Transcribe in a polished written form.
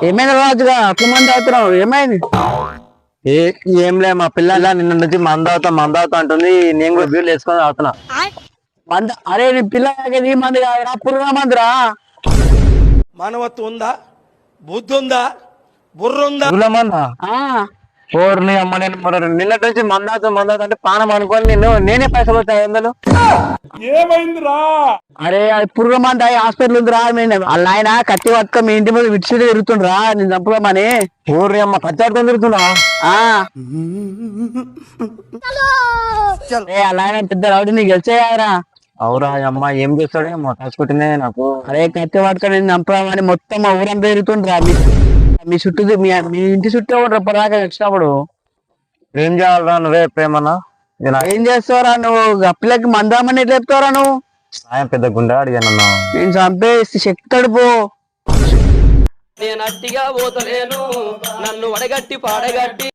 ఏమైంది రాజుగా అట్ల మంది అవుతున్నావు? ఏమైంది? ఏం లే, మా పిల్లల నిన్న నుంచి మంద అవుతా అంటుంది. నేను కూడా బీర్లు వేసుకొని అవుతున్నా. అరే నీ పిల్లలకి నీ మంది కాదురా, పురుగు మందిరా. మానవత్వం ఉందా? బుద్ధి ఉందా? బుర్ర ఉందా? మందా ఓర్ని అమ్మ, నేను నిన్నటి నుంచి మంద అంటే పానం అనుకోని నేనే పైసలు వచ్చాయి 500. ఏమైందిరా? అరే అది పురుగు మంది హాస్పిటల్ ఉందిరా. వాళ్ళ ఆయన కత్తి పట్టుక మీ ఇంటి మీద విడిచి తిరుగుతుండ్రా నేను చంపుదామని. ఓర్ని అమ్మ, కచ్చాడుకొని తిరుగుతున్నా. వాళ్ళ ఆయన పెద్ద రౌడీ, నీకు గెలిచేయారా? అవురా అమ్మ, ఏం చేస్తాడేమో కాసుకుంటేనే నాకు. అరే కత్తి పట్టుక నేను చంపుదామని మొత్తం మా ఊరంతా తిరుగుతుండ్రా. మీ చుట్టూ మీ ఇంటి చుట్టూ రప్పదాకా వచ్చినప్పుడు ఏం చేయాలరా? నువ్వే ప్రేమన్నా ఏం చేస్తావురా నువ్వు? గప్పిలకి మందామని ఎట్లా చెప్తావురా నువ్వు? ఆయన పెద్ద గుండె అడిగానన్నా. నేను చంపేసి శక్తి పో. నేను అట్టిగా పోతలేను, నన్ను వడగట్టి పాడగట్టి